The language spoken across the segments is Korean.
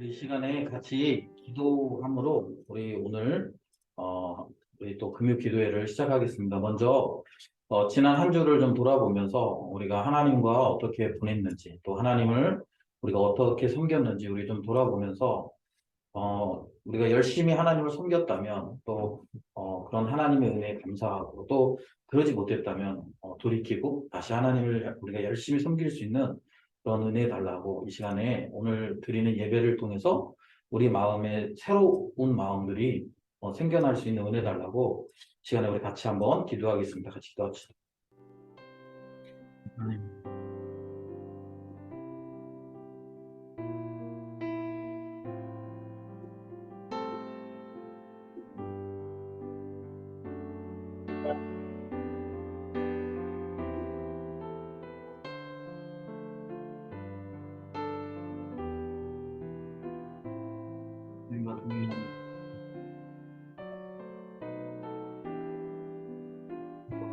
이 시간에 같이 기도함으로 우리 오늘 우리 또 금요 기도회를 시작하겠습니다. 먼저 지난 한 주를 좀 돌아보면서 우리가 하나님과 어떻게 보냈는지 또 하나님을 우리가 어떻게 섬겼는지 우리 좀 돌아보면서 우리가 열심히 하나님을 섬겼다면 또 그런 하나님의 은혜에 감사하고 또 그러지 못했다면 돌이키고 다시 하나님을 우리가 열심히 섬길 수 있는 그런 은혜 달라고 이 시간에 오늘 드리는 예배를 통해서 우리 마음에 새로운 마음들이 생겨날 수 있는 은혜 달라고 시간에 우리 같이 한번 기도하겠습니다. 같이 기도합시다. 하나님. 하나님과 동행하는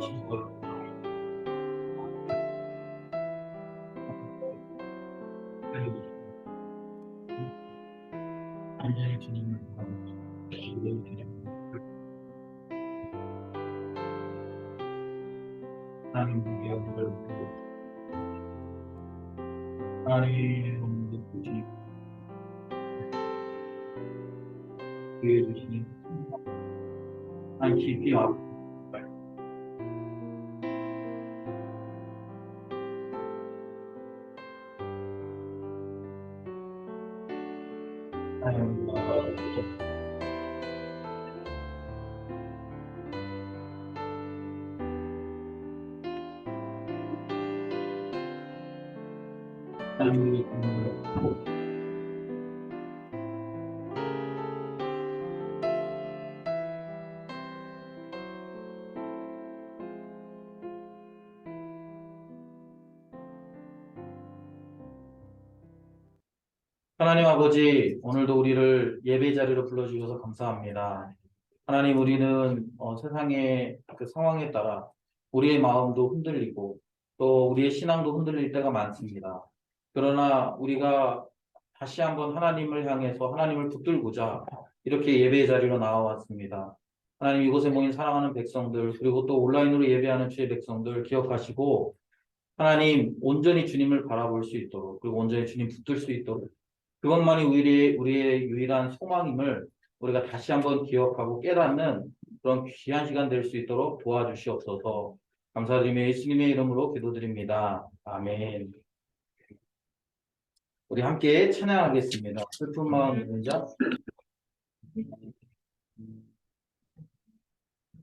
친구가 완전히 주님을 기도를 드립니다. 하나님 영광을 하나님 주님 기회 주시니 한 깊이 앞 하나님 하나님 아버지, 오늘도 우리를 예배 자리로 불러주셔서 감사합니다. 하나님, 우리는 세상의 그 상황에 따라 우리의 마음도 흔들리고 또 우리의 신앙도 흔들릴 때가 많습니다. 그러나 우리가 다시 한번 하나님을 향해서 하나님을 붙들고자 이렇게 예배 자리로 나와왔습니다. 하나님, 이곳에 모인 사랑하는 백성들 그리고 또 온라인으로 예배하는 주의 백성들 기억하시고 하나님 온전히 주님을 바라볼 수 있도록 그리고 온전히 주님 붙들 수 있도록 그것만이 우리의 유일한 소망임을 우리가 다시 한번 기억하고 깨닫는 그런 귀한 시간 될 수 있도록 도와주시옵소서. 감사드리며 예수님의 이름으로 기도드립니다. 아멘. 우리 함께 찬양하겠습니다. 슬픈 마음 있는 자,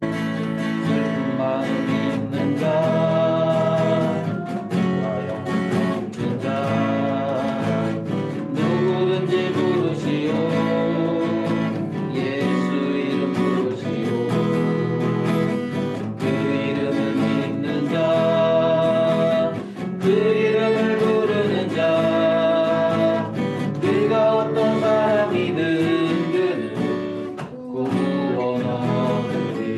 슬픈 마음 있는 자, 누가 영혼 없는 자, 누구든지 부르시오. 예수 이름 부르시오. 그 이름을 믿는 자, 그 이름을 부르는 자, 그가 어떤 사람이든 그는 구원 얻으리.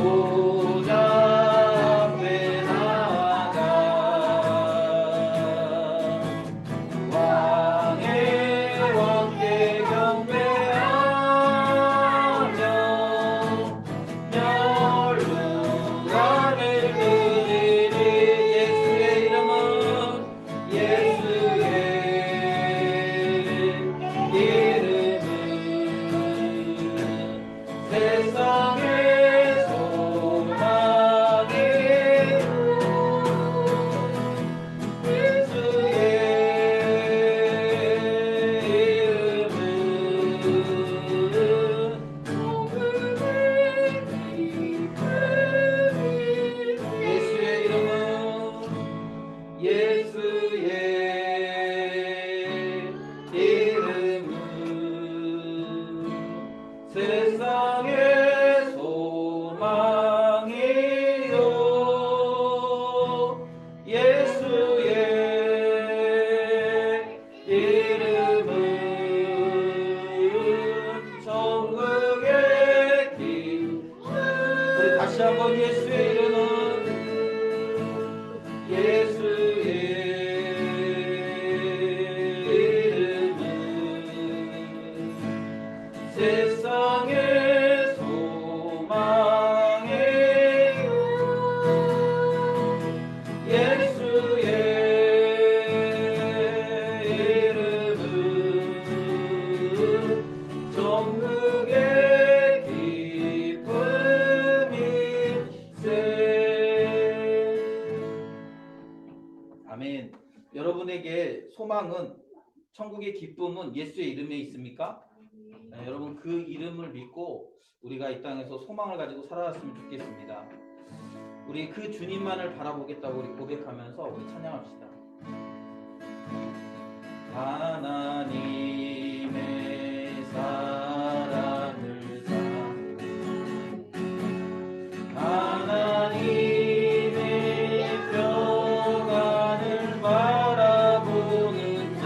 보좌 앞에 나아가 왕의 왕께 경배하며 멸루간을 드리리. 예수의 이름은 세상의 소망이요 예수의 이름은 복음의 기쁨이. 예수의 이름은 예수의 이름은 세상의 소망이요 예수의 이름은 천국의 기쁨. 우리 다시 한번 예수의 이름은 예수의 이름은 세상의 소망이요 예수의 이름은 천국의 기쁨일세. 아멘. 여러분에게 소망은, 천국의 기쁨은 예수의 이름에 있습니까? 네, 여러분 그 이름을 믿고 우리가 이 땅에서 소망을 가지고 살아왔으면 좋겠습니다. 우리 그 주님만을 바라보겠다고 우리 고백하면서 우리 찬양합시다. 하나님의 사랑을 하나님의 평안을 바라보는 자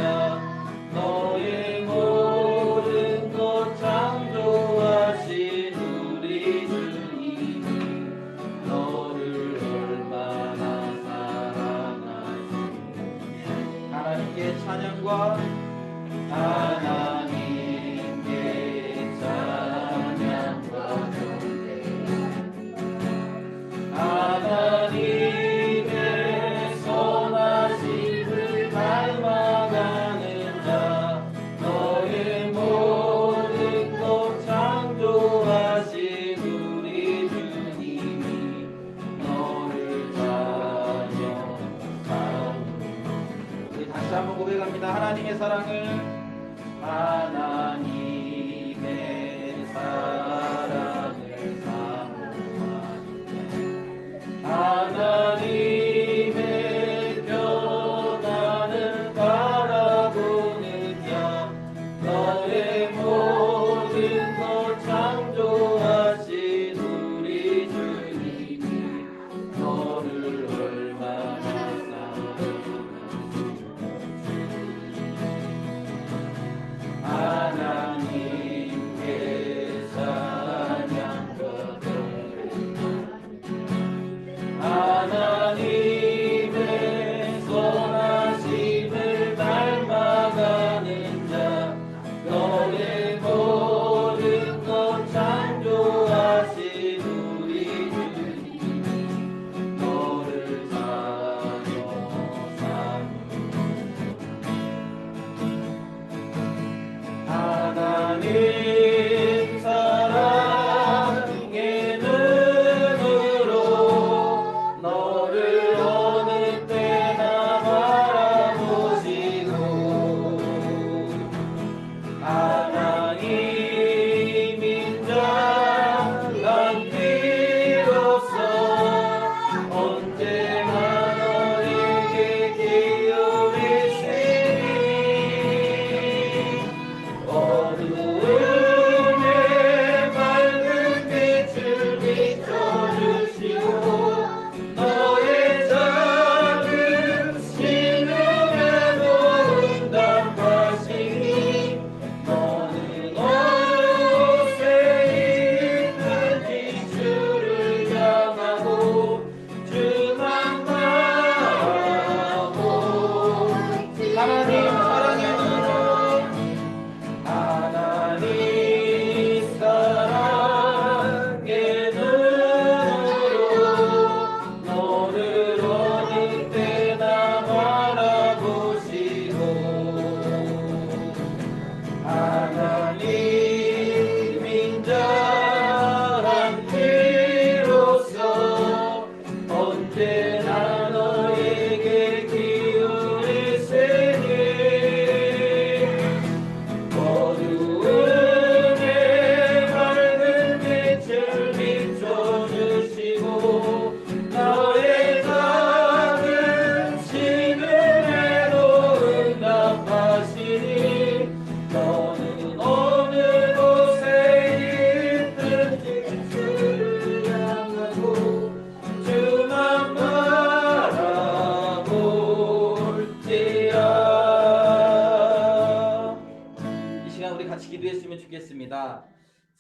너의 모든 것 창조하신 우리 주님이 너를 얼마나 사랑하시는지. 하나님께 찬양과 하나님께 찬양과 하나님의 선하심을 닮아가는 자 너의 모든 것 창조하신 우리 주님이 너를 찬양하오니. 우리 다시 한번 고백합니다. 하나님의 사랑을 하나님의 사랑을 하나님의 평안을 바라보는 자 너의 모든 것 창조하신 우리 주님이 너를 얼마나 사랑하시는지. 하나님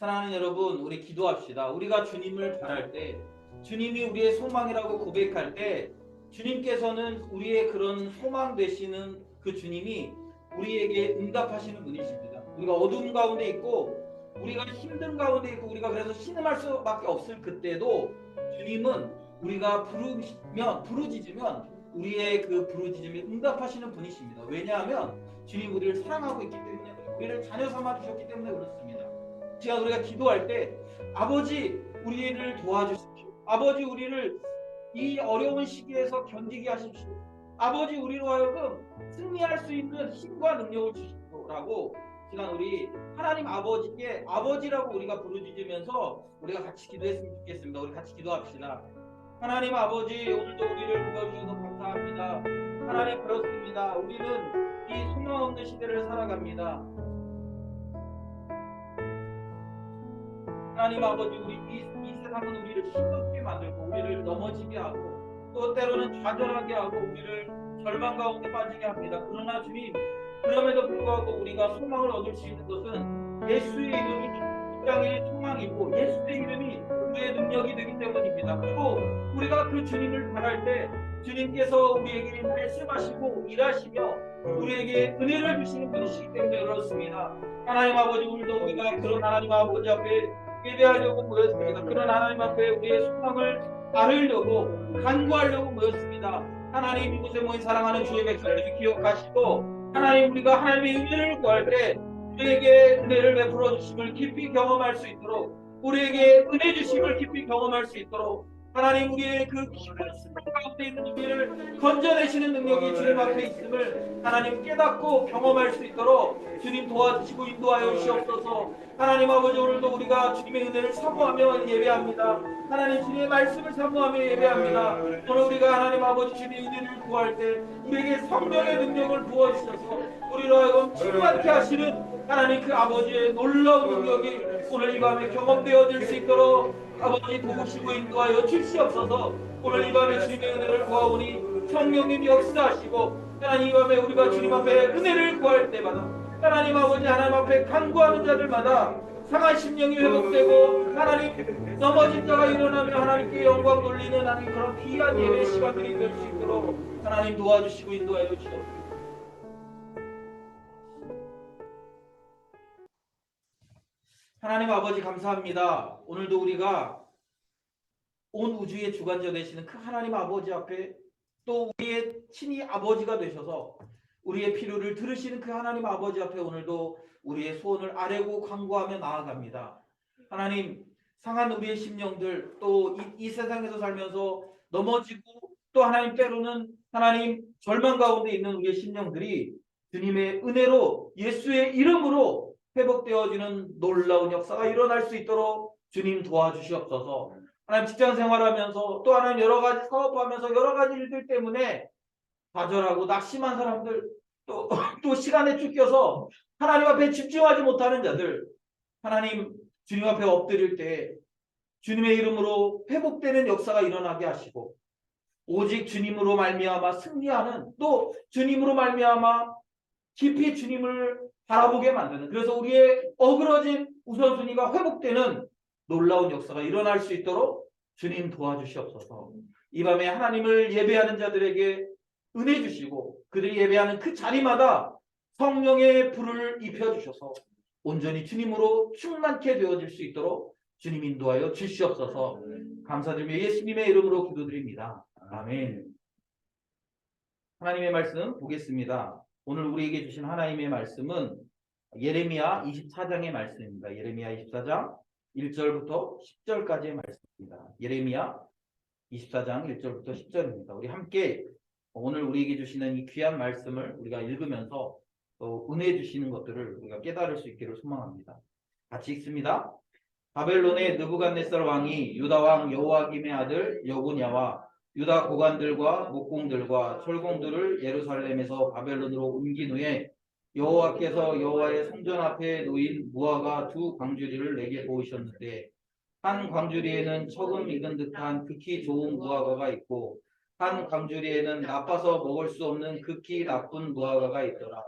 사랑하는 여러분, 우리 기도합시다. 우리가 주님을 바랄 때, 주님이 우리의 소망이라고 고백할 때, 주님께서는 우리의 그런 소망 되시는 그 주님이 우리에게 응답하시는 분이십니다. 우리가 어두운 가운데 있고, 우리가 힘든 가운데 있고, 우리가 그래서 신음할 수밖에 없을 그때도 주님은 우리가 부르짖으면 우리의 그 부르짖음에 응답하시는 분이십니다. 왜냐하면 주님 우리를 사랑하고 있기 때문에, 우리를 자녀 삼아 주셨기 때문에 그렇습니다. 시간 우리가 기도할 때 아버지 우리를 도와주십시오. 아버지 우리를 이 어려운 시기에서 견디게 하십시오. 아버지 우리로 하여금 승리할 수 있는 힘과 능력을 주십시오라고 시간 우리 하나님 아버지께 아버지라고 우리가 부르짖으면서 우리가 같이 기도했으면 좋겠습니다. 우리 같이 기도합시다. 하나님 아버지, 오늘도 우리를 불러주셔서 감사합니다. 하나님 그렇습니다. 우리는 이 소망 없는 시대를 살아갑니다. 하나님 아버지, 우리 이 세상은 우리를 힘없게 만들고 우리를 넘어지게 하고 또 때로는 좌절하게 하고 우리를 절망 가운데 빠지게 합니다. 그러나 주님, 그럼에도 불구하고 우리가 소망을 얻을 수 있는 것은 예수의 이름이 이 땅의 소망이고 예수의 이름이 우리의 능력이 되기 때문입니다. 그리고 우리가 그 주님을 바랄 때 주님께서 우리에게 말씀하시고 일하시며 우리에게 은혜를 주시는 분이시기 때문에 그렇습니다. 하나님 아버지, 오늘도 우리가 그런 하나님 아버지 앞에 예배하려고 모였습니다. 그런 하나님 앞에 우리의 소망을 아뢰려고 간구하려고 모였습니다. 하나님, 이곳에 모인 사랑하는 주의 백성들을 기억하시고 하나님, 우리가 하나님의 은혜를 구할 때 우리에게 은혜를 베풀어 주심을 깊이 경험할 수 있도록, 우리에게 은혜 주심을 깊이 경험할 수 있도록 하나님, 우리의 그 깊은 수면 가운데 있는 우리를 건져내시는 능력이 주님 앞에 있음을 하나님 깨닫고 경험할 수 있도록 주님 도와주시고 인도하여 주시옵소서. 하나님 아버지, 오늘도 우리가 주님의 은혜를 사모하며 예배합니다. 하나님, 주님의 말씀을 사모하며 예배합니다. 오늘 우리가 하나님 아버지 주님의 은혜를 구할 때 우리에게 성령의 능력을 부어주셔서 우리로 하여금 충만케 하시는 하나님 그 아버지의 놀라운 능력이 오늘 이 밤에 경험되어질 수 있도록 아버지 도우시고 인도하여 주시옵소서. 오늘 이 밤에 주님의 은혜를 구하오니 성령님 역사하시고 하나님, 이 밤에 우리가 주님 앞에 은혜를 구할 때마다 하나님 아버지 하나님 앞에 간구하는 자들마다 상한 심령이 회복되고 하나님 넘어진 자가 일어나며 하나님께 영광 돌리는 하나님 그런 귀한 예배 시간들이 될 수 있도록 하나님 도와주시고 인도하여 주시옵소서. 하나님 아버지 감사합니다. 오늘도 우리가 온 우주의 주관자 되시는 그 하나님 아버지 앞에 또 우리의 친히 아버지가 되셔서 우리의 필요를 들으시는 그 하나님 아버지 앞에 오늘도 우리의 소원을 아뢰고 간구하며 나아갑니다. 하나님, 상한 우리의 심령들, 또 이 세상에서 살면서 넘어지고 또 하나님 때로는 하나님 절망 가운데 있는 우리의 심령들이 주님의 은혜로 예수의 이름으로 회복되어지는 놀라운 역사가 일어날 수 있도록 주님 도와주시옵소서. 하나님, 직장 생활하면서 또 하나님 여러 가지 사업하면서 여러 가지 일들 때문에 좌절하고 낙심한 사람들, 또 시간에 쫓겨서 하나님 앞에 집중하지 못하는 자들, 하나님 주님 앞에 엎드릴 때 주님의 이름으로 회복되는 역사가 일어나게 하시고 오직 주님으로 말미암아 승리하는, 또 주님으로 말미암아 깊이 주님을 바라보게 만드는, 그래서 우리의 어그러진 우선순위가 회복되는 놀라운 역사가 일어날 수 있도록 주님 도와주시옵소서. 이 밤에 하나님을 예배하는 자들에게 은혜 주시고 그들이 예배하는 그 자리마다 성령의 불을 입혀주셔서 온전히 주님으로 충만케 되어질 수 있도록 주님 인도하여 주시옵소서. 감사드리며 예수님의 이름으로 기도드립니다. 아멘. 하나님의 말씀 보겠습니다. 오늘 우리에게 주신 하나님의 말씀은 예레미야 24장의 말씀입니다. 예레미야 24장 1절부터 10절까지의 말씀입니다. 예레미야 24장 1절부터 10절입니다. 우리 함께 오늘 우리에게 주시는 이 귀한 말씀을 우리가 읽으면서 또 은혜 주시는 것들을 우리가 깨달을 수 있기를 소망합니다. 같이 읽습니다. 바벨론의 느부갓네살 왕이 유다 왕 여호야김의 아들 여고냐와 유다 고관들과 목공들과 철공들을 예루살렘에서 바벨론으로 옮긴 후에 여호와께서 여호와의 성전 앞에 놓인 무화과 두 광주리를 내게 보이셨는데 한 광주리에는 처음 익은 듯한 극히 좋은 무화과가 있고 한 광주리에는 나빠서 먹을 수 없는 극히 나쁜 무화과가 있더라.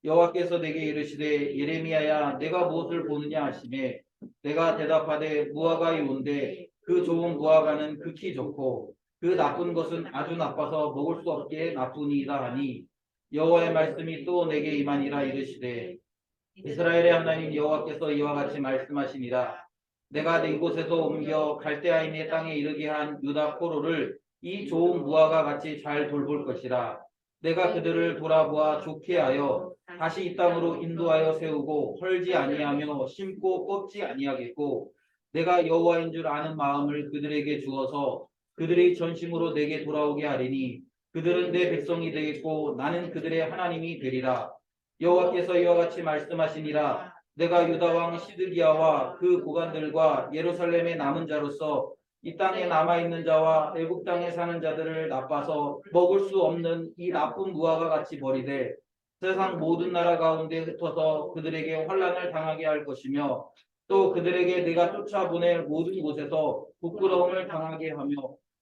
여호와께서 내게 이르시되 예레미야야 내가 무엇을 보느냐 하시매 내가 대답하되 무화과의 온데 그 좋은 무화과는 극히 좋고 그 나쁜 것은 아주 나빠서 먹을 수 없게 나쁘니이다 하니 여호와의 말씀이 또 내게 임하니라 이르시되 이스라엘의 하나님 여호와께서 이와 같이 말씀하시니라 내가 네 곳에서 옮겨 갈대아인의 땅에 이르게 한 유다 포로를 이 좋은 무화과 같이 잘 돌볼 것이라 내가 그들을 돌아보아 좋게 하여 다시 이 땅으로 인도하여 세우고 헐지 아니하며 심고 꺾지 아니하겠고 내가 여호와인 줄 아는 마음을 그들에게 주어서 그들의 전심으로 내게 돌아오게 하리니 그들은 내 백성이 되겠고 나는 그들의 하나님이 되리라. 여호와께서 이와 같이 말씀하시니라 내가 유다 왕 시드기야와 그 고관들과 예루살렘의 남은 자로서 이 땅에 남아있는 자와 애굽 땅에 사는 자들을 나빠서 먹을 수 없는 이 나쁜 무화과 같이 버리되 세상 모든 나라 가운데 흩어서 그들에게 환난을 당하게 할 것이며 또 그들에게 내가 쫓아보낼 모든 곳에서 부끄러움을 당하게 하며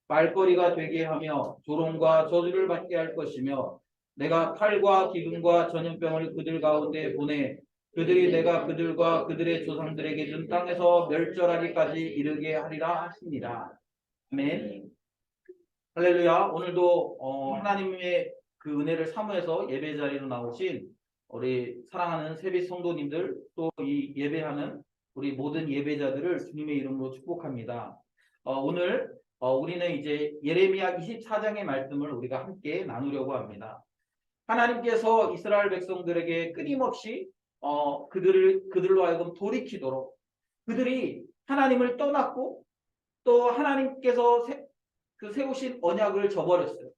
말거리가 되게 하며 조롱과 저주를 받게 할 것이며 내가 칼과 기근과 전염병을 그들 가운데 보내 그들이 내가 그들과 그들의 조상들에게 준 땅에서 멸절하기까지 이르게 하리라 하십니다. 아멘. 할렐루야. 오늘도 하나님의 그 은혜를 사모해서 예배 자리로 나오신 우리 사랑하는 세빛 성도님들 또 이 예배하는 우리 모든 예배자들을 주님의 이름으로 축복합니다. 오늘 우리는 이제 예레미야 24장의 말씀을 우리가 함께 나누려고 합니다. 하나님께서 이스라엘 백성들에게 끊임없이 그들로 하여금 돌이키도록 그들이 하나님을 떠났고 또 하나님께서 세우신 언약을 저버렸어요.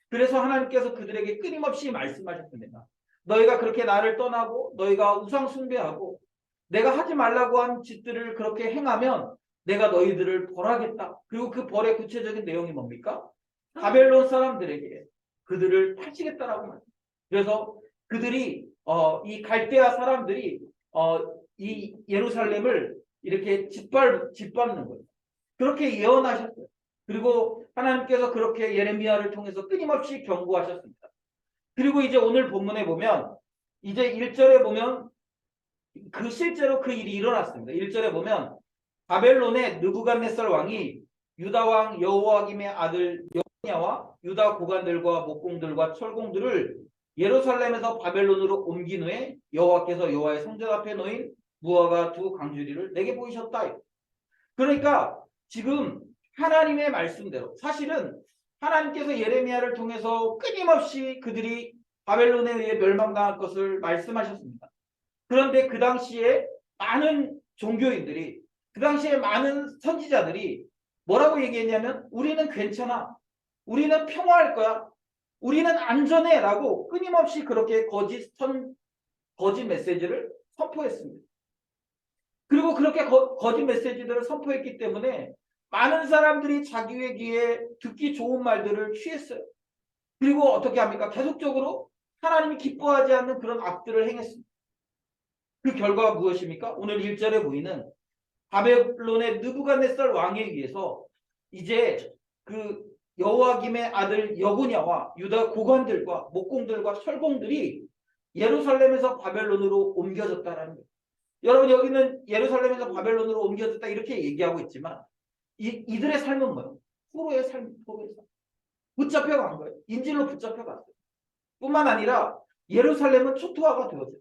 그래서 하나님께서 그들에게 끊임없이 말씀하셨습니다. 너희가 그렇게 나를 떠나고 너희가 우상 숭배하고 내가 하지 말라고 한 짓들을 그렇게 행하면 내가 너희들을 벌하겠다. 그리고 그 벌의 구체적인 내용이 뭡니까? 바벨론 사람들에게 그들을 파시겠다라고 말합니다. 그래서 그들이 이 갈대아 사람들이 이 예루살렘을 이렇게 짓밟는 거예요. 그렇게 예언하셨어요. 그리고 하나님께서 그렇게 예레미야를 통해서 끊임없이 경고하셨습니다. 그리고 이제 오늘 본문에 보면 이제 1절에 보면 실제로 그 일이 일어났습니다. 1절에 보면 바벨론의 느부갓네살 왕이 유다 왕 여호와김의 아들 여호냐와 유다 고관들과 목공들과 철공들을 예루살렘에서 바벨론으로 옮긴 후에 여호와께서 여호와의 성전 앞에 놓인 무화과 두 강주리를 내게 보이셨다. 그러니까 지금 하나님의 말씀대로 사실은 하나님께서 예레미야를 통해서 끊임없이 그들이 바벨론에 의해 멸망당할 것을 말씀하셨습니다. 그런데 그 당시에 많은 종교인들이 그 당시에 많은 선지자들이 뭐라고 얘기했냐면 우리는 괜찮아. 우리는 평화할 거야. 우리는 안전해 라고 끊임없이 그렇게 거짓 메시지를 선포했습니다. 그리고 그렇게 거짓 메시지들을 선포했기 때문에 많은 사람들이 자기의 귀에 듣기 좋은 말들을 취했어요. 그리고 어떻게 합니까? 계속적으로 하나님이 기뻐하지 않는 그런 악들을 행했습니다. 그 결과가 무엇입니까? 오늘 1절에 보이는 바벨론의 느부갓네살 왕에 의해서 이제 그 여호와김의 아들 여고냐와 유다 고관들과 목공들과 철공들이 예루살렘에서 바벨론으로 옮겨졌다라는 거예요. 여러분 여기는 예루살렘에서 바벨론으로 옮겨졌다 이렇게 얘기하고 있지만 이들의 삶은 뭐예요? 포로의 삶. 붙잡혀간 거예요. 인질로 붙잡혀갔어요. 뿐만 아니라 예루살렘은 초토화가 되었어요.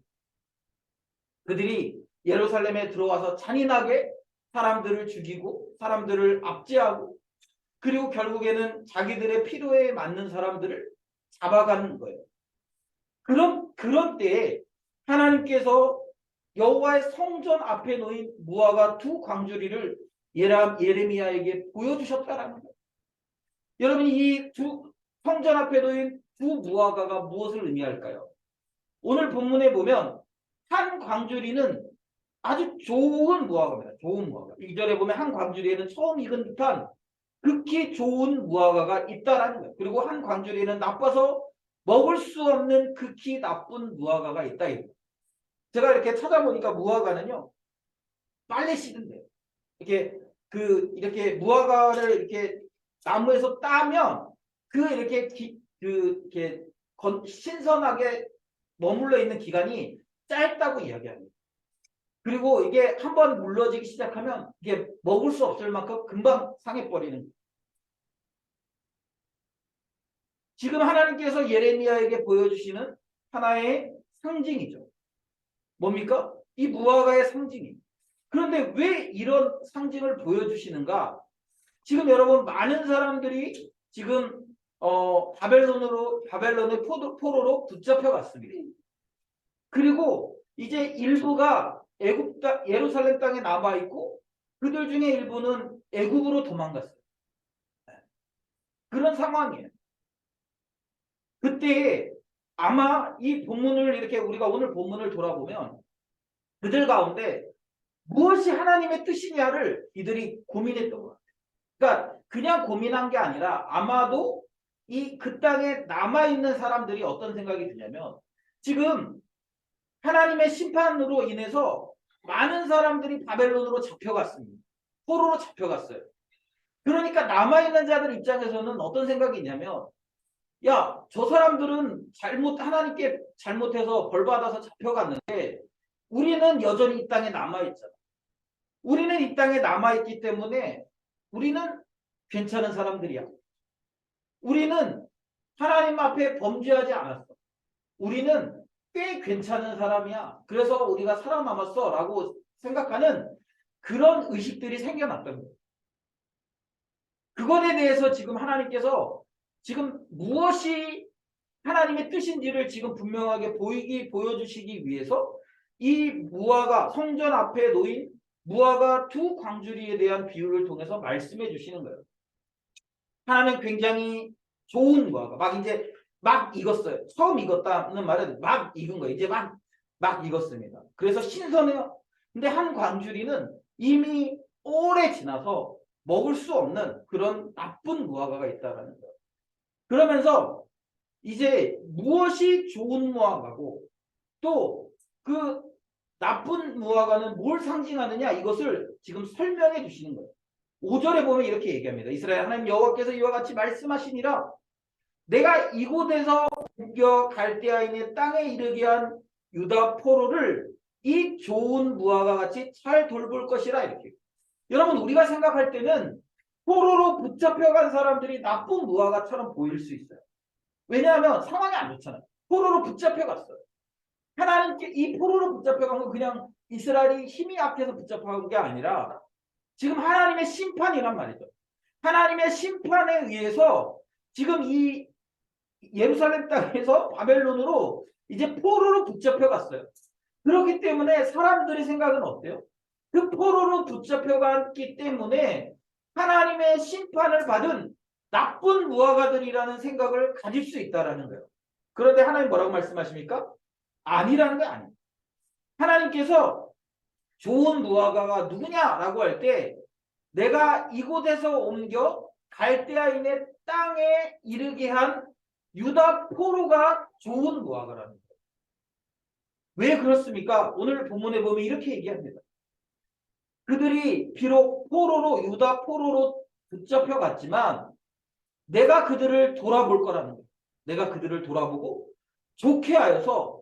그들이 예루살렘에 들어와서 잔인하게 사람들을 죽이고 사람들을 압제하고 그리고 결국에는 자기들의 필요에 맞는 사람들을 잡아가는 거예요. 그런 때에 하나님께서 여호와의 성전 앞에 놓인 무화과 두 광주리를 예레미야에게 보여주셨다라는 거예요. 여러분 이 두 성전 앞에 놓인 두 무화과가 무엇을 의미할까요? 오늘 본문에 보면 한 광주리는 아주 좋은 무화과입니다. 좋은 무화과. 2절에 보면 한 광주리에는 처음 익은 듯한 극히 좋은 무화과가 있다라는 거예요. 그리고 한 광주리에는 나빠서 먹을 수 없는 극히 나쁜 무화과가 있다. 제가 이렇게 찾아보니까 무화과는요 빨리 시든대요. 이렇게 무화과를 이렇게 나무에서 따면 이렇게 신선하게 머물러 있는 기간이 짧다고 이야기합니다. 그리고 이게 한번 물러지기 시작하면 이게 먹을 수 없을 만큼 금방 상해버리는 거예요. 지금 하나님께서 예레미야에게 보여주시는 하나의 상징이죠. 뭡니까? 이 무화과의 상징이. 그런데 왜 이런 상징을 보여주시는가? 지금 여러분 많은 사람들이 지금 바벨론의 포로로 붙잡혀 갔습니다. 그리고 이제 일부가 예루살렘 땅에 남아 있고 그들 중에 일부는 애굽으로 도망갔어요. 그런 상황이에요. 그때 아마 이 본문을 이렇게 우리가 오늘 본문을 돌아보면 그들 가운데 무엇이 하나님의 뜻이냐를 이들이 고민했던 것 같아요. 그러니까 그냥 고민한 게 아니라 아마도 그 땅에 남아있는 사람들이 어떤 생각이 드냐면 지금 하나님의 심판으로 인해서 많은 사람들이 바벨론으로 잡혀갔습니다. 포로로 잡혀갔어요. 그러니까 남아있는 자들 입장에서는 어떤 생각이 있냐면 야, 저 사람들은 하나님께 잘못해서 벌받아서 잡혀갔는데 우리는 여전히 이 땅에 남아있잖아. 우리는 이 땅에 남아있기 때문에 우리는 괜찮은 사람들이야. 우리는 하나님 앞에 범죄하지 않았어. 우리는 꽤 괜찮은 사람이야. 그래서 우리가 살아남았어 라고 생각하는 그런 의식들이 생겨났던 거예요. 그것에 대해서 지금 하나님께서 지금 무엇이 하나님의 뜻인지를 지금 분명하게 보여주시기 위해서 이 무화과 성전 앞에 놓인 무화과 두 광주리에 대한 비유를 통해서 말씀해 주시는 거예요. 하나는 굉장히 좋은 무화과 막 익었어요. 처음 익었다는 말은 막 익은 거예요. 이제 막 익었습니다. 그래서 신선해요. 근데 한 광주리는 이미 오래 지나서 먹을 수 없는 그런 나쁜 무화과가 있다라는 거예요. 그러면서 이제 무엇이 좋은 무화과고 또 그 나쁜 무화과는 뭘 상징하느냐 이것을 지금 설명해 주시는 거예요. 5절에 보면 이렇게 얘기합니다. 이스라엘 하나님 여호와께서 이와 같이 말씀하시니라 내가 이곳에서 옮겨 갈대아인의 땅에 이르게 한 유다 포로를 이 좋은 무화과 같이 잘 돌볼 것이라 이렇게. 여러분 우리가 생각할 때는 포로로 붙잡혀간 사람들이 나쁜 무화과처럼 보일 수 있어요. 왜냐하면 상황이 안 좋잖아요. 포로로 붙잡혀갔어요. 하나님께 이 포로로 붙잡혀간 건 그냥 이스라엘이 힘이 약해서 붙잡혀간 게 아니라 지금 하나님의 심판이란 말이죠. 하나님의 심판에 의해서 지금 이 예루살렘 땅에서 바벨론으로 이제 포로로 붙잡혀갔어요. 그렇기 때문에 사람들의 생각은 어때요? 그 포로로 붙잡혀갔기 때문에 하나님의 심판을 받은 나쁜 무화과들이라는 생각을 가질 수 있다는 거예요. 그런데 하나님 뭐라고 말씀하십니까? 아니라는 게 아니에요. 하나님께서 좋은 무화과가 누구냐라고 할 때 내가 이곳에서 옮겨 갈대아인의 땅에 이르게 한 유다 포로가 좋은 무화과라는 거예요. 왜 그렇습니까? 오늘 본문에 보면 이렇게 얘기합니다. 그들이 비록 유다 포로로 붙잡혀갔지만 내가 그들을 돌아볼 거라는 거예요. 내가 그들을 돌아보고 좋게 하여서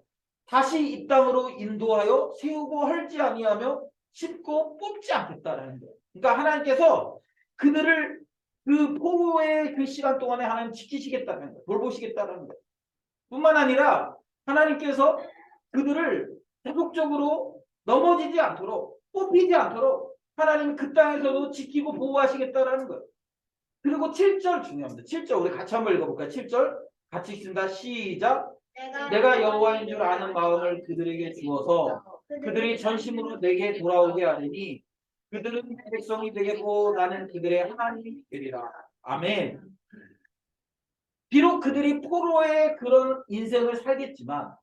다시 이 땅으로 인도하여 세우고 헐지 아니하며 심고 뽑지 않겠다라는 거예요. 그러니까 하나님께서 그들을 그 포로의 그 시간 동안에 하나님 지키시겠다는 거예요. 돌보시겠다는 거예요. 뿐만 아니라 하나님께서 그들을 계속적으로 넘어지지 않도록 뽑히지 않도록 하나님이 그 땅에서도 지키고 보호하시겠다라는 거예요. 그리고 7절 중요합니다. 7절 우리 같이 한번 읽어볼까요? 7절 같이 읽습니다. 시작. 내가 여호와인 줄 아는 마음을 그들에게 주어서 그들이 전심으로 내게 돌아오게 하리니 그들은 내 백성이 되겠고 나는 그들의 하나님이 되리라. 아멘. 비록 그들이 포로의 그런 인생을 살겠지만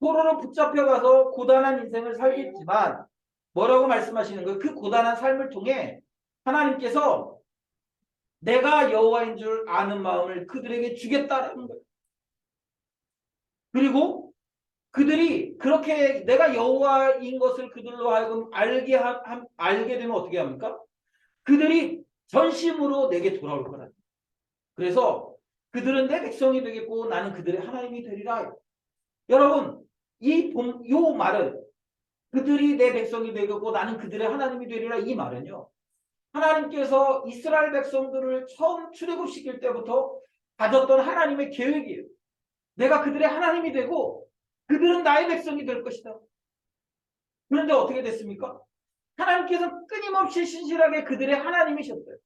포로로 붙잡혀가서 고단한 인생을 살겠지만 뭐라고 말씀하시는 거예요? 그 고단한 삶을 통해 하나님께서 내가 여호와인 줄 아는 마음을 그들에게 주겠다라는 거예요. 그리고 그들이 그렇게 내가 여호와인 것을 그들로 하여금 알게 되면 어떻게 합니까? 그들이 전심으로 내게 돌아올 거라. 그래서 그들은 내 백성이 되겠고 나는 그들의 하나님이 되리라. 여러분 요 말은 그들이 내 백성이 되고 나는 그들의 하나님이 되리라. 이 말은요, 하나님께서 이스라엘 백성들을 처음 출애굽시킬 때부터 가졌던 하나님의 계획이에요. 내가 그들의 하나님이 되고 그들은 나의 백성이 될 것이다. 그런데 어떻게 됐습니까? 하나님께서 끊임없이 신실하게 그들의 하나님이셨어요.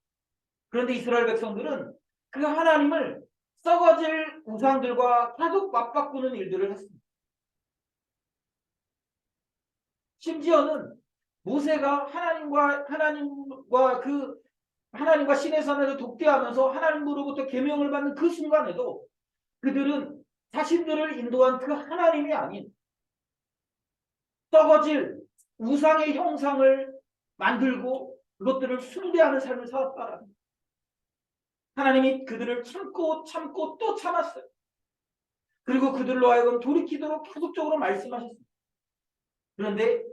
그런데 이스라엘 백성들은 그 하나님을 썩어질 우상들과 계속 맞바꾸는 일들을 했습니다. 심지어는 모세가 하나님과 시내 산에서 독대하면서 하나님으로부터 계명을 받는 그 순간에도 그들은 자신들을 인도한 그 하나님이 아닌 썩어질 우상의 형상을 만들고 그것들을 숭배하는 삶을 살았다라는 거예요. 하나님이 그들을 참고 참고 또 참았어요. 그리고 그들로 하여금 돌이키도록 계속적으로 말씀하셨습니다. 그런데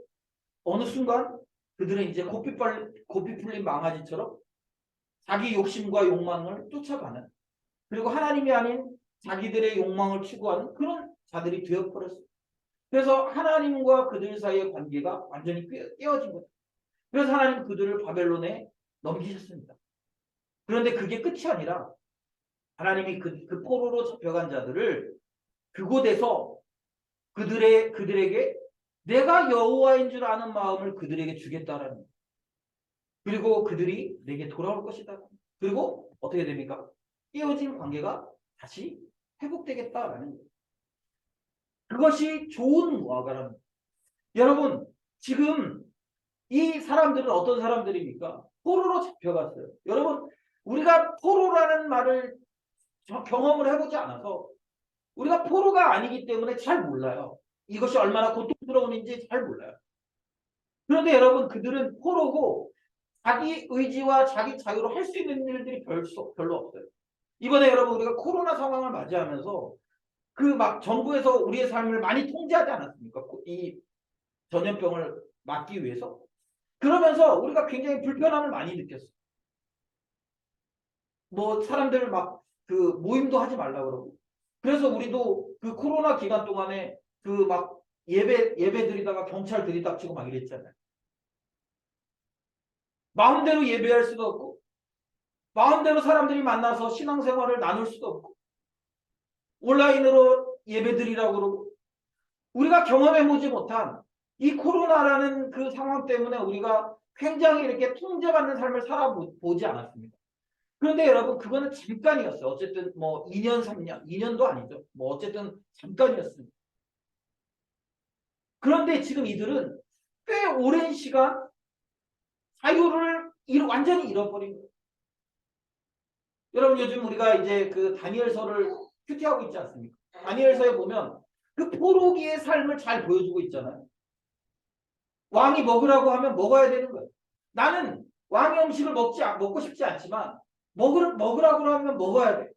어느 순간 그들은 이제 고삐 풀린 망아지처럼 자기 욕심과 욕망을 쫓아가는, 그리고 하나님이 아닌 자기들의 욕망을 추구하는 그런 자들이 되어버렸어요. 그래서 하나님과 그들 사이의 관계가 완전히 깨어진 거예요. 그래서 하나님 그들을 바벨론에 넘기셨습니다. 그런데 그게 끝이 아니라 하나님이 그 포로로 잡혀간 자들을 그곳에서 그들에게 내가 여호와인 줄 아는 마음을 그들에게 주겠다라는 거예요. 그리고 그들이 내게 돌아올 것이다. 그리고 어떻게 됩니까? 깨어진 관계가 다시 회복되겠다라는 거예요. 그것이 좋은 무화과라는 거예요. 여러분, 지금 이 사람들은 어떤 사람들입니까? 포로로 잡혀갔어요. 여러분, 우리가 포로라는 말을 경험을 해보지 않아서 우리가 포로가 아니기 때문에 잘 몰라요. 이것이 얼마나 고통스러운 일인지 잘 몰라요. 그런데 여러분, 그들은 포로고 자기 의지와 자기 자유로 할 수 있는 일들이 별로 없어요. 이번에 여러분 우리가 코로나 상황을 맞이하면서 그 막 정부에서 우리의 삶을 많이 통제하지 않았습니까? 이 전염병을 막기 위해서. 그러면서 우리가 굉장히 불편함을 많이 느꼈어요. 뭐 사람들 막 그 모임도 하지 말라 그러고. 그래서 우리도 그 코로나 기간 동안에 그 막 예배 드리다가 경찰 들이닥치고 막 이랬잖아요. 마음대로 예배할 수도 없고 마음대로 사람들이 만나서 신앙생활을 나눌 수도 없고 온라인으로 예배드리라고 그러고 우리가 경험해보지 못한 이 코로나라는 그 상황 때문에 우리가 굉장히 이렇게 통제받는 삶을 살아보지 않았습니다. 그런데 여러분 그거는 잠깐이었어요. 어쨌든 뭐 2년 3년 2년도 아니죠. 뭐 어쨌든 잠깐이었습니다. 그런데 지금 이들은 꽤 오랜 시간 자유를 완전히 잃어버린 거예요. 여러분 요즘 우리가 이제 그 다니엘서를 큐티하고 있지 않습니까? 다니엘서에 보면 그 포로기의 삶을 잘 보여주고 있잖아요. 왕이 먹으라고 하면 먹어야 되는 거예요. 나는 왕의 음식을 먹고 싶지 않지만 먹으라고 하면 먹어야 돼.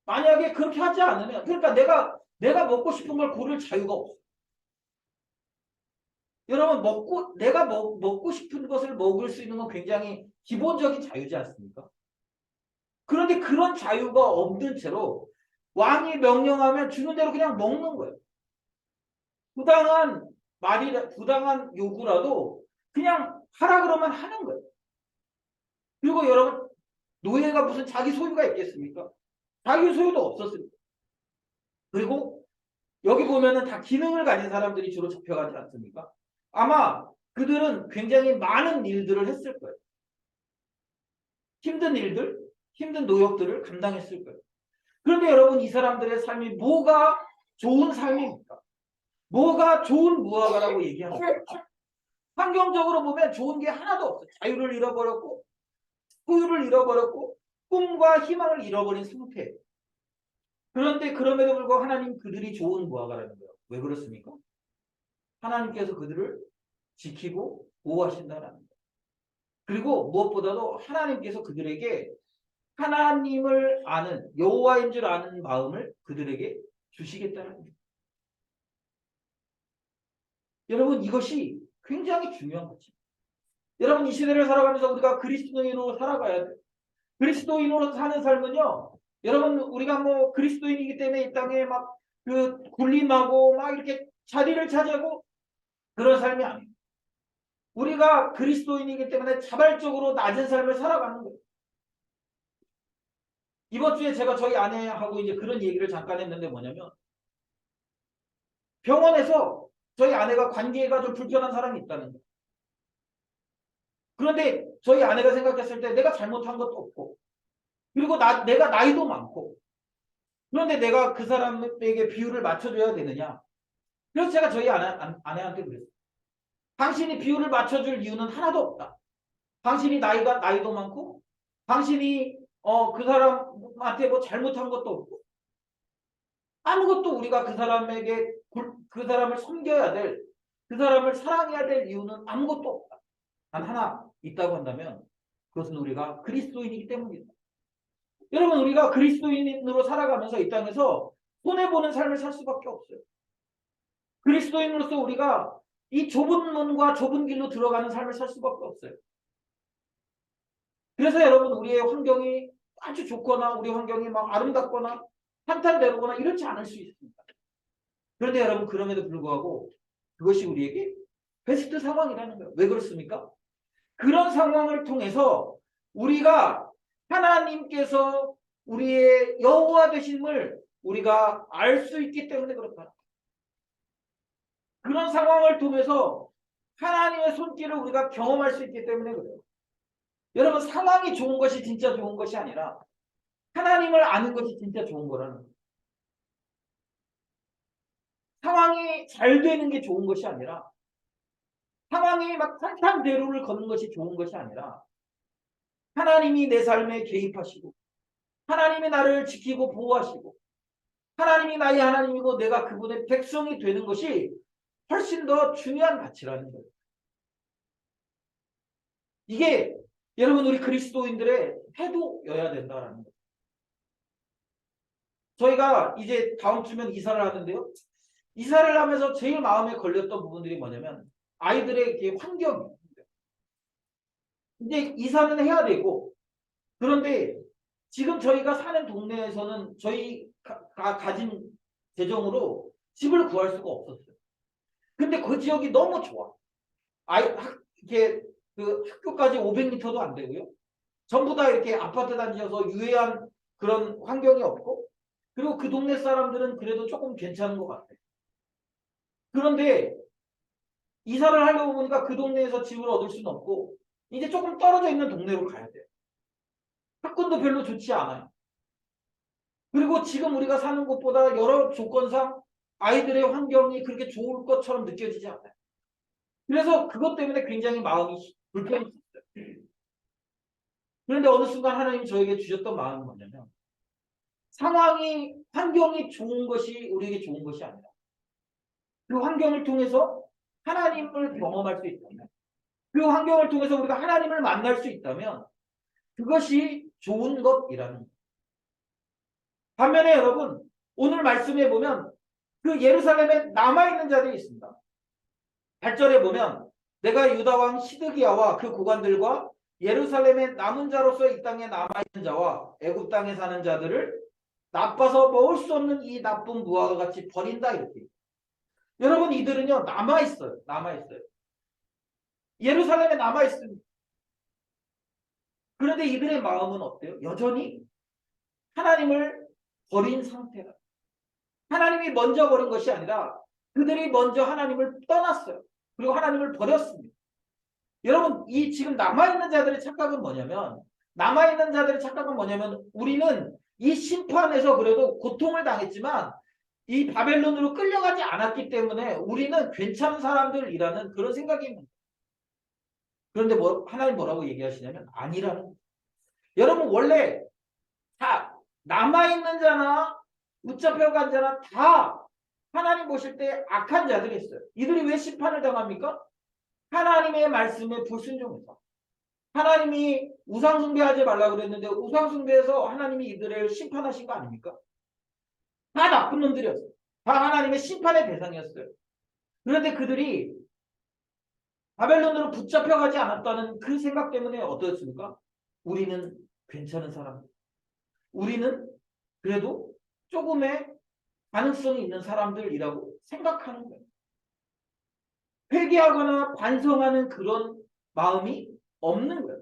만약에 그렇게 하지 않으면 그러니까 내가 먹고 싶은 걸 고를 자유가 없어. 여러분 내가 먹고 싶은 것을 먹을 수 있는 건 굉장히 기본적인 자유지 않습니까? 그런데 그런 자유가 없는 채로 왕이 명령하면 주는 대로 그냥 먹는 거예요. 부당한 요구라도 그냥 하라 그러면 하는 거예요. 그리고 여러분 노예가 무슨 자기 소유가 있겠습니까? 자기 소유도 없었습니다. 그리고 여기 보면은 다 기능을 가진 사람들이 주로 잡혀가지 않습니까? 아마 그들은 굉장히 많은 일들을 했을 거예요. 힘든 일들, 힘든 노역들을 감당했을 거예요. 그런데 여러분 이 사람들의 삶이 뭐가 좋은 삶입니까? 뭐가 좋은 무화과라고 얘기합니까? 환경적으로 보면 좋은 게 하나도 없어요. 자유를 잃어버렸고 소유를 잃어버렸고 꿈과 희망을 잃어버린 상태예요. 그런데 그럼에도 불구하고 하나님 그들이 좋은 무화과라는 거예요. 왜 그렇습니까? 하나님께서 그들을 지키고 보호하신다는 거예요. 그리고 무엇보다도 하나님께서 그들에게 하나님을 아는 여호와인 줄 아는 마음을 그들에게 주시겠다는 거예요. 여러분 이것이 굉장히 중요한 거죠. 여러분 이 시대를 살아가면서 우리가 그리스도인으로 살아가야 돼요. 그리스도인으로 사는 삶은요. 여러분 우리가 뭐 그리스도인이기 때문에 이 땅에 막 그 군림하고 막 이렇게 자리를 차지하고 그런 삶이 아니에요. 우리가 그리스도인이기 때문에 자발적으로 낮은 삶을 살아가는 거예요. 이번 주에 제가 저희 아내하고 이제 그런 얘기를 잠깐 했는데 뭐냐면 병원에서 저희 아내가 관계가 좀 불편한 사람이 있다는 거예요. 그런데 저희 아내가 생각했을 때 내가 잘못한 것도 없고 그리고 내가 나이도 많고 그런데 내가 그 사람에게 비율을 맞춰줘야 되느냐. 그래서 제가 저희 아내한테 그랬어요. 당신이 비율을 맞춰줄 이유는 하나도 없다. 당신이 나이도 많고 당신이 그 사람한테 뭐 잘못한 것도 없고 아무것도 우리가 그 사람에게 그 사람을 섬겨야 될 그 사람을 사랑해야 될 이유는 아무것도 없다. 단 하나 있다고 한다면 그것은 우리가 그리스도인이기 때문이다. 여러분 우리가 그리스도인으로 살아가면서 이 땅에서 손해보는 삶을 살 수밖에 없어요. 그리스도인으로서 우리가 이 좁은 문과 좁은 길로 들어가는 삶을 살 수밖에 없어요. 그래서 여러분 우리의 환경이 아주 좋거나 우리 환경이 막 아름답거나 탄탄대로거나 이렇지 않을 수 있습니다. 그런데 여러분 그럼에도 불구하고 그것이 우리에게 베스트 상황이라는 거예요. 왜 그렇습니까? 그런 상황을 통해서 우리가 하나님께서 우리의 여호와 되심을 우리가 알 수 있기 때문에 그렇다. 그런 상황을 통해서 하나님의 손길을 우리가 경험할 수 있기 때문에 그래요. 여러분 상황이 좋은 것이 진짜 좋은 것이 아니라 하나님을 아는 것이 진짜 좋은 거라는 거예요. 상황이 잘 되는 게 좋은 것이 아니라 상황이 막 탄탄대로를 걷는 것이 좋은 것이 아니라 하나님이 내 삶에 개입하시고 하나님이 나를 지키고 보호하시고 하나님이 나의 하나님이고 내가 그분의 백성이 되는 것이 훨씬 더 중요한 가치라는 거예요. 이게 여러분 우리 그리스도인들의 태도여야 된다는 거예요. 저희가 이제 다음 주면 이사를 하는데요. 이사를 하면서 제일 마음에 걸렸던 부분들이 뭐냐면 아이들의 환경이에요. 이제 이사는 해야 되고 그런데 지금 저희가 사는 동네에서는 저희가 가진 재정으로 집을 구할 수가 없었어요. 근데 그 지역이 너무 좋아. 이렇게 그 학교까지 500m도 안 되고요. 전부 다 이렇게 아파트 단지여서 유해한 그런 환경이 없고 그리고 그 동네 사람들은 그래도 조금 괜찮은 것 같아요. 그런데 이사를 하려고 보니까 그 동네에서 집을 얻을 수는 없고 이제 조금 떨어져 있는 동네로 가야 돼요. 학군도 별로 좋지 않아요. 그리고 지금 우리가 사는 곳보다 여러 조건상 아이들의 환경이 그렇게 좋을 것처럼 느껴지지 않아요. 그래서 그것 때문에 굉장히 마음이 불편했어요. 그런데 어느 순간 하나님이 저에게 주셨던 마음은 뭐냐면 환경이 좋은 것이 우리에게 좋은 것이 아니라 그 환경을 통해서 하나님을 경험할 수 있다면 그 환경을 통해서 우리가 하나님을 만날 수 있다면 그것이 좋은 것이라는 거예요. 반면에 여러분 오늘 말씀에 보면 그 예루살렘에 남아있는 자들이 있습니다. 8절에 보면 내가 유다 왕 시드기야와 그 고관들과 예루살렘의 남은 자로서 이 땅에 남아있는 자와 애굽 땅에 사는 자들을 나빠서 먹을 수 없는 이 나쁜 무화과 같이 버린다 이렇게. 여러분 이들은요 남아있어요. 예루살렘에 남아있습니다. 그런데 이들의 마음은 어때요? 여전히 하나님을 버린 상태다. 하나님이 먼저 버린 것이 아니라 그들이 먼저 하나님을 떠났어요. 그리고 하나님을 버렸습니다. 여러분 이 지금 남아있는 자들의 착각은 뭐냐면 우리는 이 심판에서 그래도 고통을 당했지만 이 바벨론으로 끌려가지 않았기 때문에 우리는 괜찮은 사람들이라는 그런 생각입니다. 그런데 하나님 뭐라고 얘기하시냐면 아니라는 거예요. 여러분 원래 다 남아있는 자나 붙잡혀간 자나 다 하나님 보실 때 악한 자들이 있어요. 이들이 왜 심판을 당합니까? 하나님의 말씀에 불순종해서. 하나님이 우상숭배하지 말라고 그랬는데 우상숭배해서 하나님이 이들을 심판하신 거 아닙니까? 다 나쁜 놈들이었어요. 다 하나님의 심판의 대상이었어요. 그런데 그들이 바벨론으로 붙잡혀가지 않았다는 그 생각 때문에 어떠했습니까? 우리는 괜찮은 사람. 우리는 그래도 조금의 가능성이 있는 사람들이라고 생각하는 거예요. 회개하거나 반성하는 그런 마음이 없는 거예요.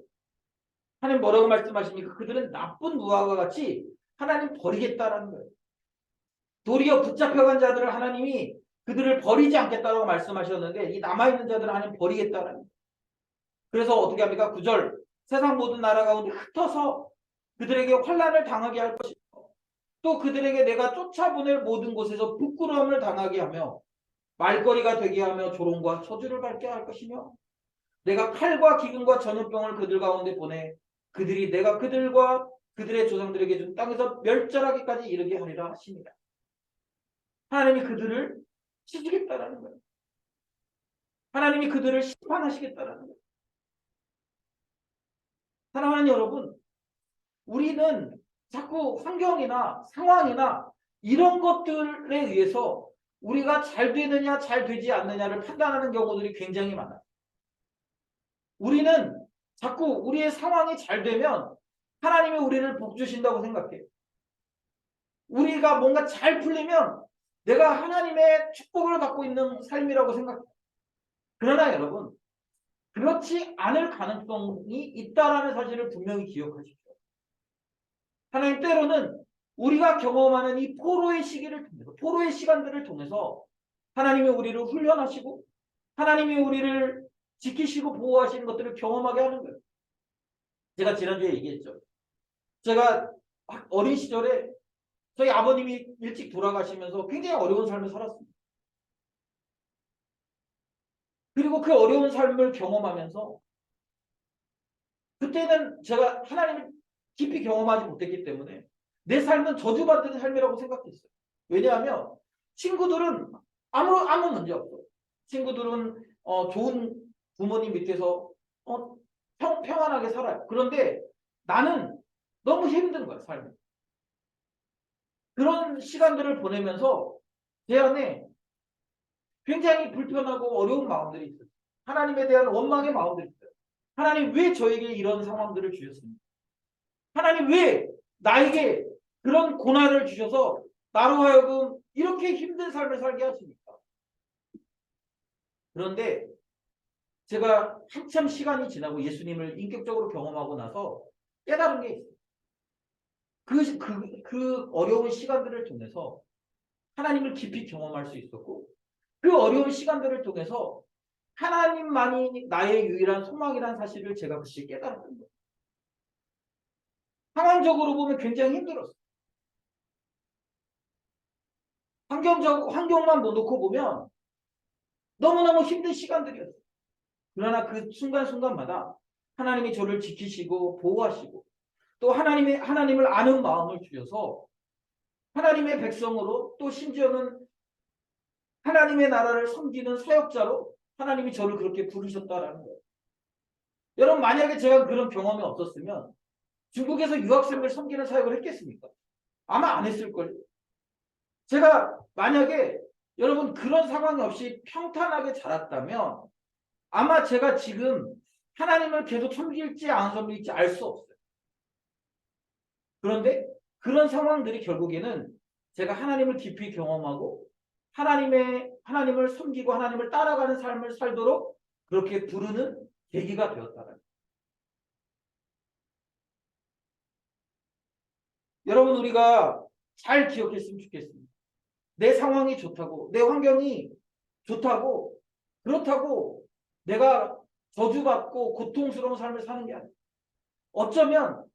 하나님 뭐라고 말씀하십니까? 그들은 나쁜 무화과 같이 하나님 버리겠다라는 거예요. 도리어 붙잡혀간 자들을 하나님이 그들을 버리지 않겠다라고 말씀하셨는데 이 남아있는 자들을 하나님 버리겠다라는 거예요. 그래서 어떻게 합니까? 9절 세상 모든 나라 가운데 흩어서 그들에게 환난을 당하게 할 것이고 또 그들에게 내가 쫓아보낼 모든 곳에서 부끄러움을 당하게 하며 말거리가 되게 하며 조롱과 저주를 받게 할 것이며 내가 칼과 기근과 전염병을 그들 가운데 보내 그들이 내가 그들과 그들의 조상들에게 준 땅에서 멸절하기까지 이르게 하리라 하십니다. 하나님이 그들을 치시겠다라는 거예요. 하나님이 그들을 심판하시겠다라는 거예요. 사랑하는 여러분, 우리는 자꾸 환경이나 상황이나 이런 것들에 의해서 우리가 잘 되느냐 잘 되지 않느냐를 판단하는 경우들이 굉장히 많아요. 우리는 자꾸 우리의 상황이 잘 되면 하나님이 우리를 복 주신다고 생각해요. 우리가 뭔가 잘 풀리면 내가 하나님의 축복을 받고 있는 삶이라고 생각해요. 그러나 여러분, 그렇지 않을 가능성이 있다라는 사실을 분명히 기억하십시오. 하나님 때로는 우리가 경험하는 이 포로의 시기를 통해서, 포로의 시간들을 통해서 하나님이 우리를 훈련하시고 하나님이 우리를 지키시고 보호하시는 것들을 경험하게 하는 거예요. 제가 지난주에 얘기했죠. 제가 어린 시절에 저희 아버님이 일찍 돌아가시면서 굉장히 어려운 삶을 살았습니다. 그리고 그 어려운 삶을 경험하면서 그때는 제가 하나님을 깊이 경험하지 못했기 때문에 내 삶은 저주받는 삶이라고 생각했어요. 왜냐하면 친구들은 아무 문제 없어요. 친구들은 좋은 부모님 밑에서 평안하게 살아요. 그런데 나는 너무 힘든 거야, 삶이. 그런 시간들을 보내면서 제 안에 굉장히 불편하고 어려운 마음들이 있어요. 하나님에 대한 원망의 마음들이 있어요. 하나님 왜 저에게 이런 상황들을 주셨습니까? 하나님 왜 나에게 그런 고난을 주셔서 나로 하여금 이렇게 힘든 삶을 살게 하십니까? 그런데 제가 한참 시간이 지나고 예수님을 인격적으로 경험하고 나서 깨달은 게 있어요. 그 어려운 시간들을 통해서 하나님을 깊이 경험할 수 있었고 그 어려운 시간들을 통해서 하나님만이 나의 유일한 소망이라는 사실을 제가 그시 깨달았던 거예요. 상황적으로 보면 굉장히 힘들었어요. 환경만 놓고 보면 너무너무 힘든 시간들이었어요. 그러나 그 순간순간마다 하나님이 저를 지키시고 보호하시고 또 하나님을 아는 마음을 주셔서 하나님의 백성으로 또 심지어는 하나님의 나라를 섬기는 사역자로 하나님이 저를 그렇게 부르셨다라는 거예요. 여러분 만약에 제가 그런 경험이 없었으면 중국에서 유학생을 섬기는 사역을 했겠습니까? 아마 안 했을걸요. 제가 만약에 여러분 그런 상황이 없이 평탄하게 자랐다면 아마 제가 지금 하나님을 계속 섬길지 안 섬길지 알 수 없어요. 그런데 그런 상황들이 결국에는 제가 하나님을 깊이 경험하고 하나님을 섬기고 하나님을 따라가는 삶을 살도록 그렇게 부르는 계기가 되었다는. 여러분 우리가 잘 기억했으면 좋겠습니다. 내 상황이 좋다고 내 환경이 좋다고 그렇다고 내가 저주받고 고통스러운 삶을 사는 게 아니에요. 어쩌면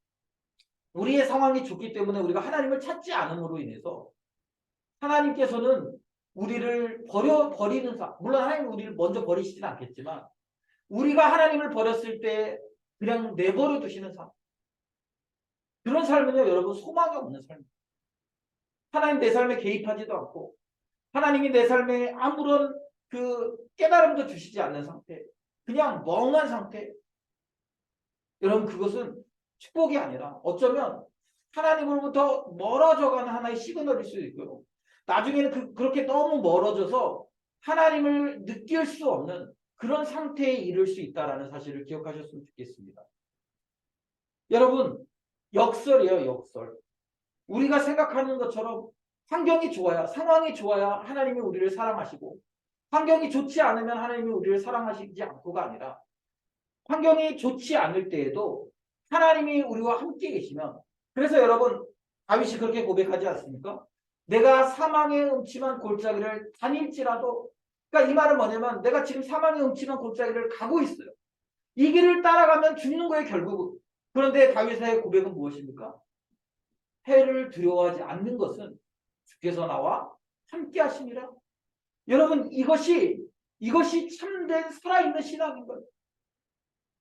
우리의 상황이 좋기 때문에 우리가 하나님을 찾지 않음으로 인해서 하나님께서는 우리를 버리는 삶, 물론 하나님은 우리를 먼저 버리시진 않겠지만 우리가 하나님을 버렸을 때 그냥 내버려 두시는 삶. 그런 삶은요, 여러분 소망이 없는 삶입니다. 하나님 내 삶에 개입하지도 않고 하나님이 내 삶에 아무런 그 깨달음도 주시지 않는 상태. 그냥 멍한 상태. 여러분 그것은 축복이 아니라 어쩌면 하나님으로부터 멀어져가는 하나의 시그널일 수도 있고요. 나중에는 그렇게 너무 멀어져서 하나님을 느낄 수 없는 그런 상태에 이를 수 있다는 사실을 기억하셨으면 좋겠습니다. 여러분 역설이에요. 역설. 우리가 생각하는 것처럼 환경이 좋아야 상황이 좋아야 하나님이 우리를 사랑하시고 환경이 좋지 않으면 하나님이 우리를 사랑하시지 않고가 아니라 환경이 좋지 않을 때에도 하나님이 우리와 함께 계시면, 그래서 여러분 다윗이 그렇게 고백하지 않습니까? 내가 사망의 음침한 골짜기를 다닐지라도, 그러니까 이 말은 뭐냐면 내가 지금 사망의 음침한 골짜기를 가고 있어요. 이 길을 따라가면 죽는 거예요 결국은. 그런데 다윗의 고백은 무엇입니까? 해를 두려워하지 않는 것은 주께서 나와 함께 하심이라. 여러분 이것이 참된 살아있는 신앙인 거예요.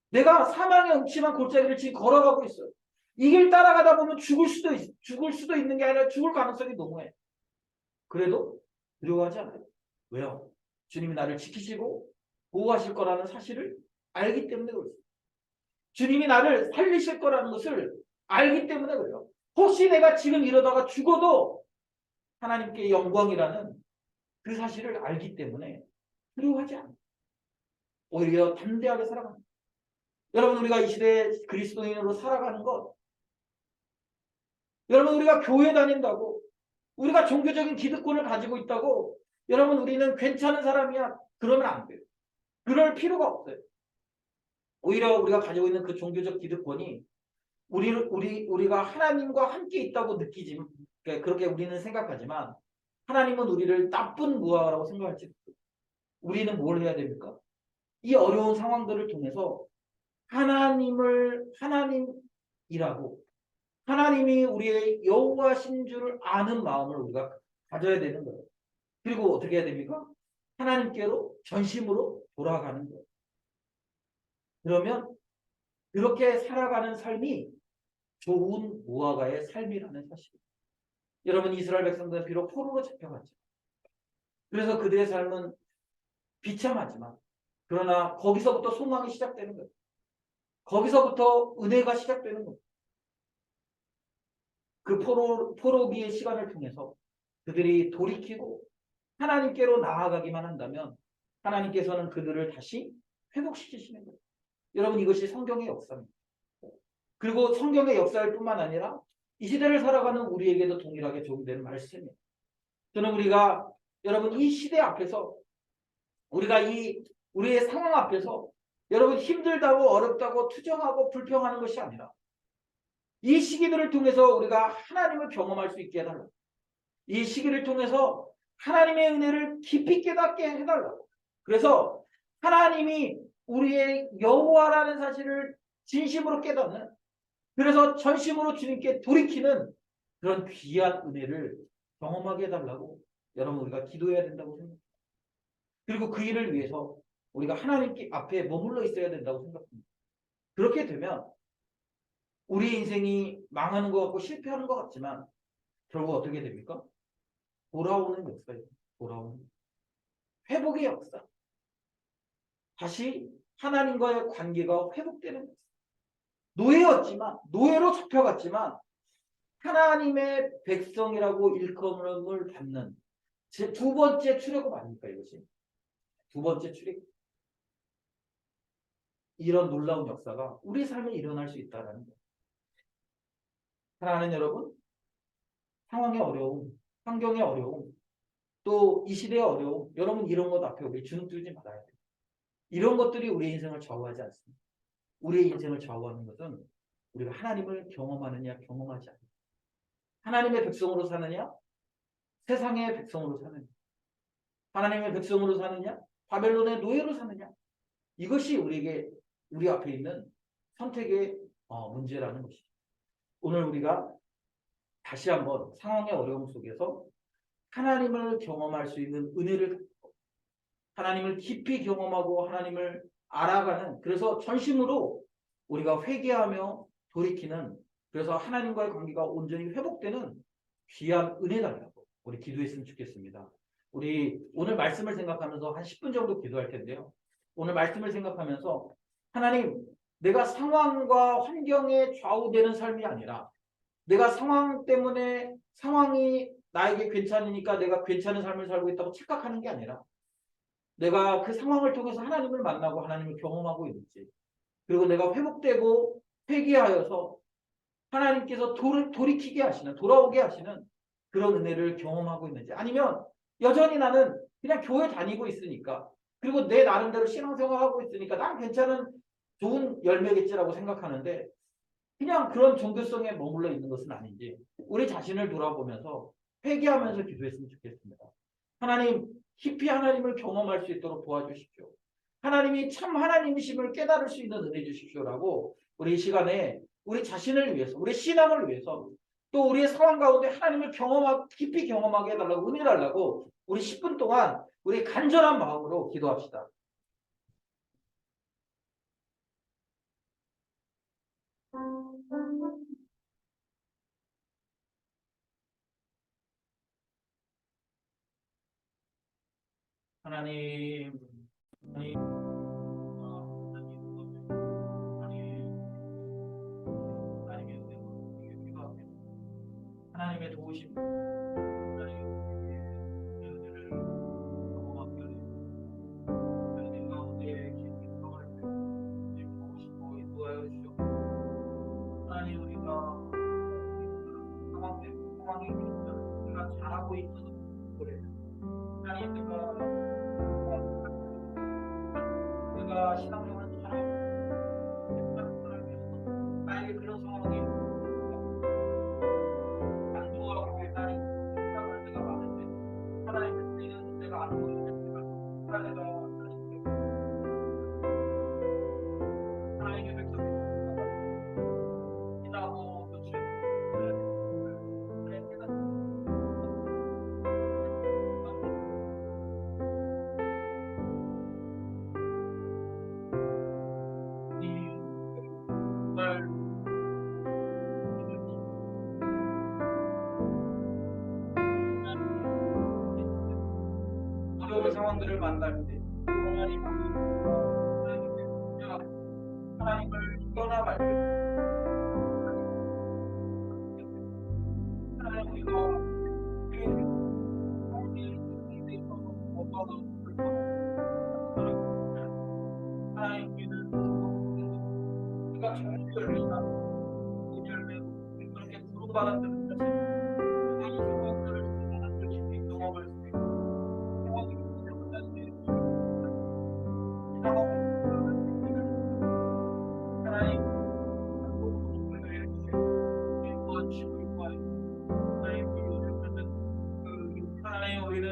내가 사망의 음침한 골짜기를 지금 걸어가고 있어요. 이 길 따라가다 보면 죽을 수도 있는 게 아니라 죽을 가능성이 너무해. 그래도 두려워하지 않아요. 왜요? 주님이 나를 지키시고 보호하실 거라는 사실을 알기 때문에 그렇습니다. 주님이 나를 살리실 거라는 것을 알기 때문에 그래요. 혹시 내가 지금 이러다가 죽어도 하나님께 영광이라는 그 사실을 알기 때문에 두려워하지 않아요. 오히려 담대하게 살아갑니다. 여러분 우리가 이 시대에 그리스도인으로 살아가는 것, 여러분 우리가 교회 다닌다고, 우리가 종교적인 기득권을 가지고 있다고 여러분 우리는 괜찮은 사람이야 그러면 안 돼요. 그럴 필요가 없어요. 오히려 우리가 가지고 있는 그 종교적 기득권이 우리가 하나님과 함께 있다고 느끼지, 그렇게 우리는 생각하지만 하나님은 우리를 나쁜 무화과라고 생각할지. 우리는 뭘 해야 됩니까? 이 어려운 상황들을 통해서 하나님이라고, 하나님이 우리의 여호와신 줄을 아는 마음을 우리가 가져야 되는 거예요. 그리고 어떻게 해야 됩니까? 하나님께로 전심으로 돌아가는 거예요. 그러면 그렇게 살아가는 삶이 좋은 무화과의 삶이라는 사실입니다. 여러분 이스라엘 백성들은 비록 포로로 잡혀갔죠. 그래서 그들의 삶은 비참하지만 그러나 거기서부터 소망이 시작되는 거예요. 거기서부터 은혜가 시작되는 거예요. 그 포로기의 시간을 통해서 그들이 돌이키고 하나님께로 나아가기만 한다면 하나님께서는 그들을 다시 회복시키시는 거예요. 여러분 이것이 성경의 역사입니다. 그리고 성경의 역사일 뿐만 아니라 이 시대를 살아가는 우리에게도 동일하게 적용되는 말씀이에요. 저는 여러분 이 시대 앞에서 우리의 상황 앞에서 여러분 힘들다고 어렵다고 투정하고 불평하는 것이 아니라 이 시기들을 통해서 우리가 하나님을 경험할 수 있게 해달라고, 이 시기를 통해서 하나님의 은혜를 깊이 깨닫게 해달라고, 그래서 하나님이 우리의 여호와라는 사실을 진심으로 깨닫는, 그래서 전심으로 주님께 돌이키는 그런 귀한 은혜를 경험하게 해달라고 여러분 우리가 기도해야 된다고 생각합니다. 그리고 그 일을 위해서 우리가 하나님 앞에 머물러 있어야 된다고 생각합니다. 그렇게 되면 우리 인생이 망하는 것 같고 실패하는 것 같지만 결국 어떻게 됩니까? 돌아오는 역사예요. 돌아오는 회복의 역사. 다시 하나님과의 관계가 회복되는 역사. 노예였지만, 노예로 잡혀갔지만 하나님의 백성이라고 일컬음을 받는 제 두 번째 출애굽 아닙니까 이것이? 두 번째 출애굽. 이런 놀라운 역사가 우리 삶에 일어날 수 있다는 거예요. 사랑하는 여러분, 상황의 어려움, 환경의 어려움, 또 이 시대의 어려움, 여러분 이런 것 앞에 우리 주눅 들지 말아야 돼요. 이런 것들이 우리의 인생을 좌우하지 않습니다. 우리의 인생을 좌우하는 것은 우리가 하나님을 경험하느냐 경험하지 않느냐, 하나님의 백성으로 사느냐 세상의 백성으로 사느냐, 하나님의 백성으로 사느냐 바벨론의 노예로 사느냐, 이것이 우리 앞에 있는 선택의 문제라는 것이죠. 오늘 우리가 다시 한번 상황의 어려움 속에서 하나님을 경험할 수 있는 은혜를 갖고 하나님을 깊이 경험하고 하나님을 알아가는, 그래서 전심으로 우리가 회개하며 돌이키는, 그래서 하나님과의 관계가 온전히 회복되는 귀한 은혜 달라고 우리 기도했으면 좋겠습니다. 우리 오늘 말씀을 생각하면서 한 10분 정도 기도할 텐데요. 오늘 말씀을 생각하면서 하나님, 내가 상황과 환경에 좌우되는 삶이 아니라 내가 상황 때문에 상황이 나에게 괜찮으니까 내가 괜찮은 삶을 살고 있다고 착각하는 게 아니라 내가 그 상황을 통해서 하나님을 만나고 하나님을 경험하고 있는지, 그리고 내가 회복되고 회개하여서 하나님께서 돌이키게 하시는, 돌아오게 하시는 그런 은혜를 경험하고 있는지, 아니면 여전히 나는 그냥 교회 다니고 있으니까. 그리고 내 나름대로 신앙생활하고 있으니까 난 괜찮은 좋은 열매겠지라고 생각하는데 그냥 그런 종교성에 머물러 있는 것은 아닌지 우리 자신을 돌아보면서 회개하면서 기도했으면 좋겠습니다. 하나님, 깊이 하나님을 경험할 수 있도록 도와주십시오. 하나님이 참 하나님이심을 깨달을 수 있는 은혜 주십시오라고 우리 이 시간에 우리 자신을 위해서, 우리 신앙을 위해서 또 우리의 상황 가운데 하나님을 깊이 경험하게 해달라고 은혜 달라고 우리 10분 동안 우리 간절한 마음으로 기도합시다. 하나님, 하나님, 하나님의 도우심, 하나님의 은혜를 경험하게 하나님 가운데 깊이 들어갈 때 도우시고 인도하여 주시옵소서. 하나님 우리가 상황에 우리가 잘하고 있어서 그래. 하나님 내가 신앙생활을 잘하고 나에게 그런 상황이 안 도와주고 나의 생각할 때가 많은데 하나님의 뜻은 내가 안 도와주니까 내가 하나님의 백성이 지나고 또 정말 어려운 상황들을 만날 때 하나님을 떠나갈 때 하나님께는 우리가 좋은 열매나 좋은 열매 그렇게 부름받았던 것을 이 상황들을 깊이 경험할 수 있고 상황이 잘못할 때 하나님 하나님 우리는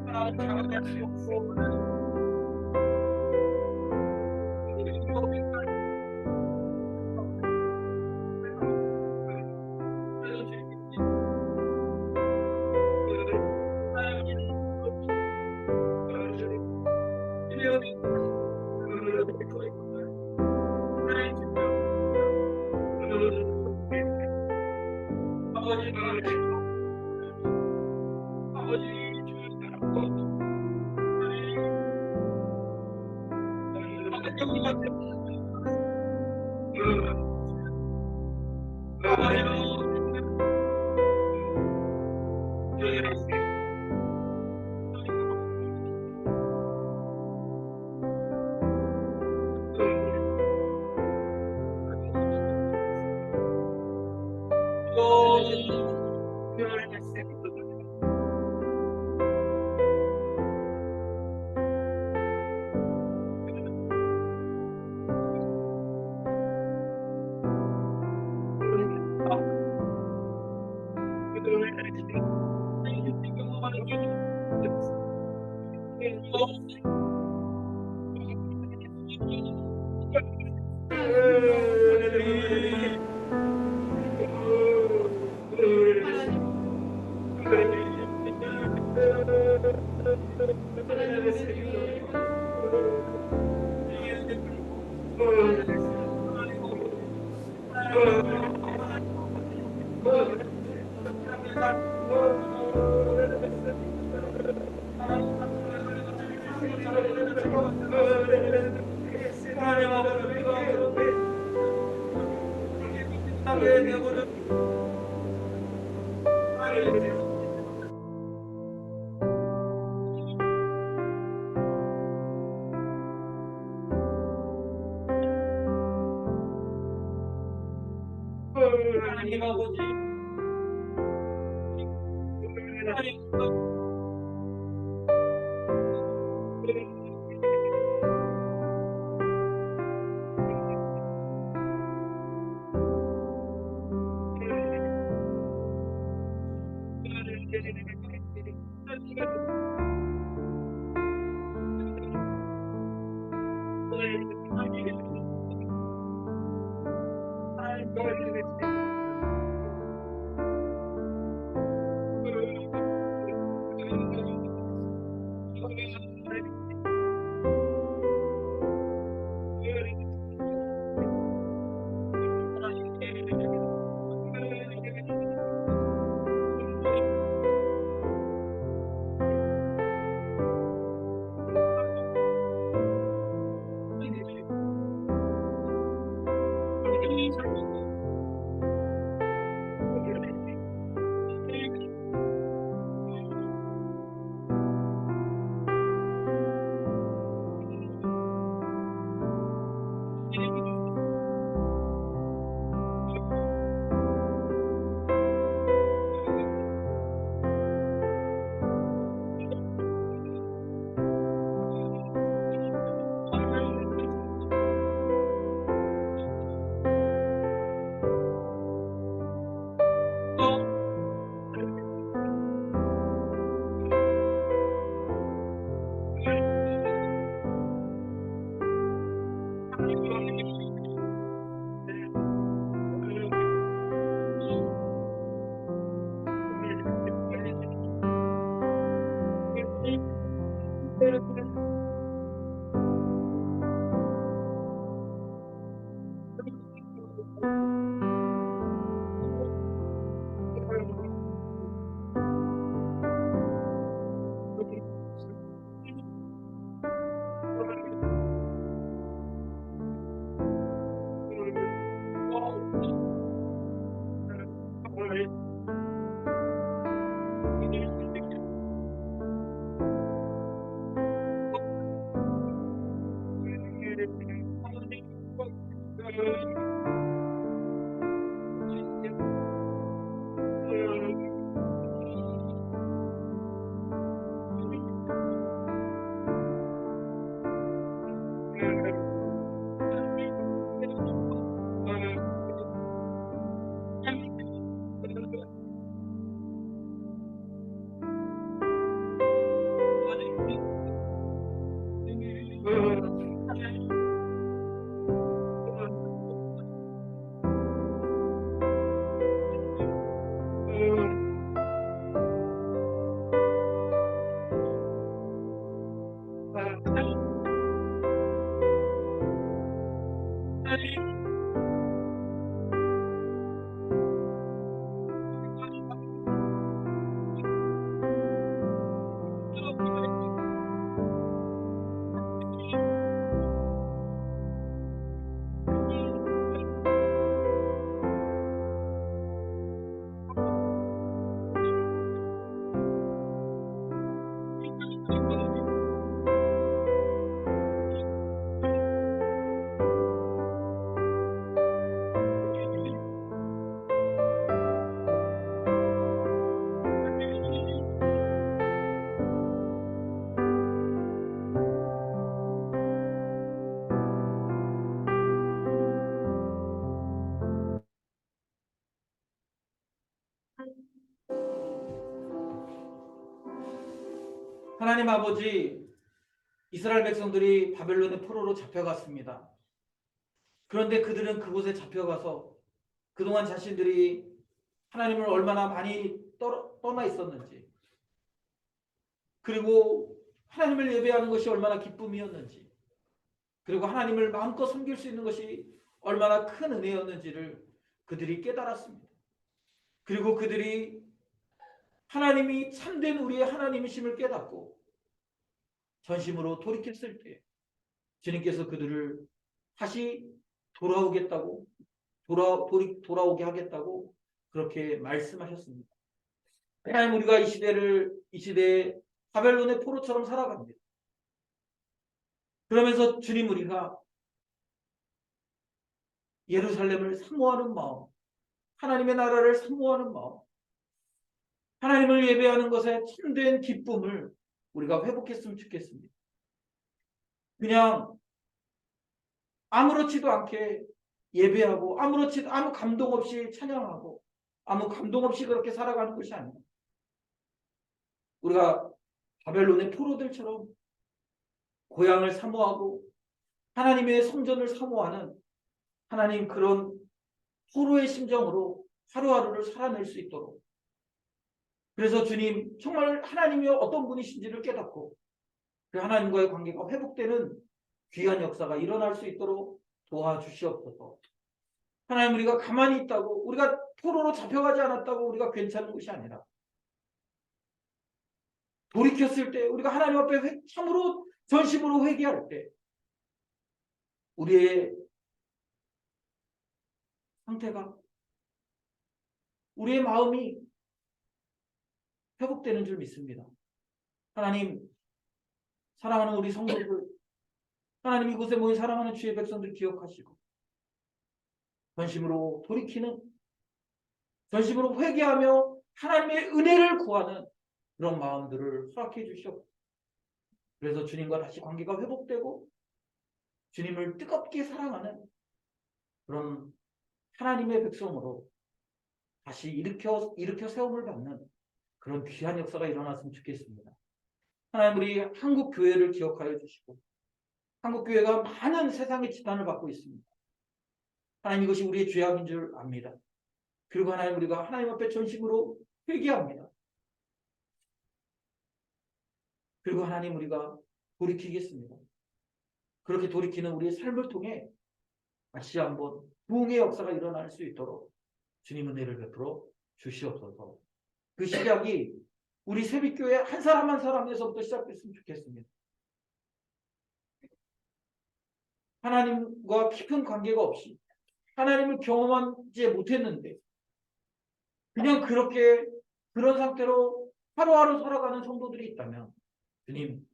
하나님 장악할 수 없고 하나님 아버지, 하나님 하나님 아버지, 이스라엘 백성들이 바벨론의 포로로 잡혀갔습니다. 그런데 그들은 그곳에 잡혀가서 그동안 자신들이 하나님을 얼마나 많이 떠나 있었는지, 그리고 하나님을 예배하는 것이 얼마나 기쁨이었는지, 그리고 하나님을 마음껏 섬길 수 있는 것이 얼마나 큰 은혜였는지를 그들이 깨달았습니다. 그리고 그들이 하나님이 참된 우리의 하나님이심을 깨닫고 전심으로 돌이켰을 때 주님께서 그들을 다시 돌아오겠다고 돌아오게 하겠다고 그렇게 말씀하셨습니다. 하나님, 우리가 이 시대에 바벨론의 포로처럼 살아갑니다. 그러면서 주님, 우리가 예루살렘을 사모하는 마음, 하나님의 나라를 사모하는 마음, 하나님을 예배하는 것에 참된 기쁨을 우리가 회복했으면 좋겠습니다. 그냥 아무렇지도 않게 예배하고 아무 감동 없이 찬양하고 아무 감동 없이 그렇게 살아가는 것이 아니라 우리가 바벨론의 포로들처럼 고향을 사모하고 하나님의 성전을 사모하는 하나님 그런 포로의 심정으로 하루하루를 살아낼 수 있도록, 그래서 주님 정말 하나님이 어떤 분이신지를 깨닫고 그 하나님과의 관계가 회복되는 귀한 역사가 일어날 수 있도록 도와주시옵소서. 하나님, 우리가 가만히 있다고, 우리가 포로로 잡혀가지 않았다고 우리가 괜찮은 것이 아니라 돌이켰을 때, 우리가 하나님 앞에 참으로 전심으로 회개할 때 우리의 상태가, 우리의 마음이 회복되는 줄 믿습니다. 하나님, 사랑하는 우리 성도들, 하나님 이곳에 모인 사랑하는 주의 백성들 기억하시고 전심으로 돌이키는, 전심으로 회개하며 하나님의 은혜를 구하는 그런 마음들을 허락해 주시옵소서. 그래서 주님과 다시 관계가 회복되고 주님을 뜨겁게 사랑하는 그런 하나님의 백성으로 다시 일으켜 세움을 받는 그런 귀한 역사가 일어났으면 좋겠습니다. 하나님, 우리 한국 교회를 기억하여 주시고, 한국 교회가 많은 세상의 지탄을 받고 있습니다. 하나님, 이것이 우리의 죄악인 줄 압니다. 그리고 하나님, 우리가 하나님 앞에 전심으로 회개합니다. 그리고 하나님, 우리가 돌이키겠습니다. 그렇게 돌이키는 우리의 삶을 통해 다시 한번 부흥의 역사가 일어날 수 있도록 주님 은혜를 베풀어 주시옵소서. 그 시작이 우리 새빛교회 한 사람 한 사람에서부터 시작됐으면 좋겠습니다. 하나님과 깊은 관계가 없이 하나님을 경험하지 못했는데 그냥 그렇게 그런 상태로 하루하루 살아가는 성도들이 있다면 주님,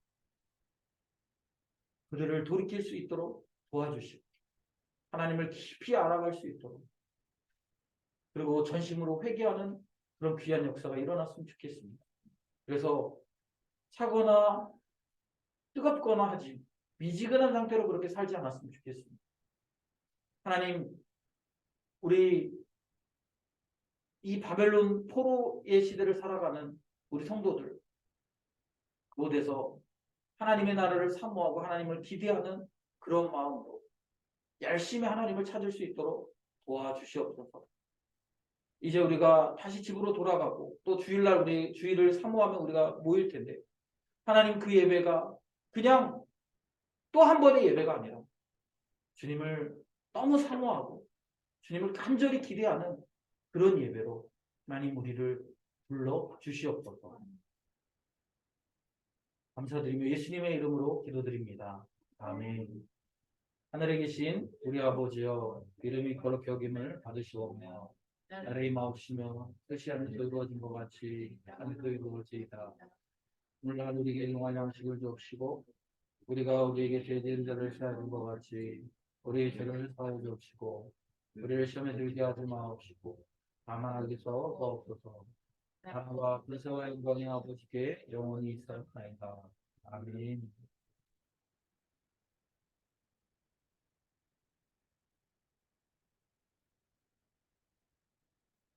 그들을 돌이킬 수 있도록 도와주시고 하나님을 깊이 알아갈 수 있도록, 그리고 전심으로 회개하는 그런 귀한 역사가 일어났으면 좋겠습니다. 그래서 차거나 뜨겁거나 하지 미지근한 상태로 그렇게 살지 않았으면 좋겠습니다. 하나님, 우리 이 바벨론 포로의 시대를 살아가는 우리 성도들 그곳에서 하나님의 나라를 사모하고 하나님을 기대하는 그런 마음으로 열심히 하나님을 찾을 수 있도록 도와주시옵소서. 이제 우리가 다시 집으로 돌아가고 또 주일날 우리 주일을 사모하며 우리가 모일 텐데 하나님, 그 예배가 그냥 또 한 번의 예배가 아니라 주님을 너무 사모하고 주님을 간절히 기대하는 그런 예배로 하나님 우리를 불러 주시옵소서. 감사드리며 예수님의 이름으로 기도드립니다. 아멘. 하늘에 계신 우리 아버지여, 이름이 거룩히 여김을 받으시오며 나라의 마옵시며 뜻이 하늘에서 이루어진 것 같이 하늘에서 이루어지이다. 오늘날 우리에게 용할 양식을 주옵시고 우리가 우리에게 죄지은 자를 사하는 것 같이 우리의 죄를 사하여 주옵시고 우리를 시험에 들게 하지 마옵시고 다만 악에서 구하옵소서. 나라와 권세와 영광이 아버지께 영원히 있사옵나이다. 아멘.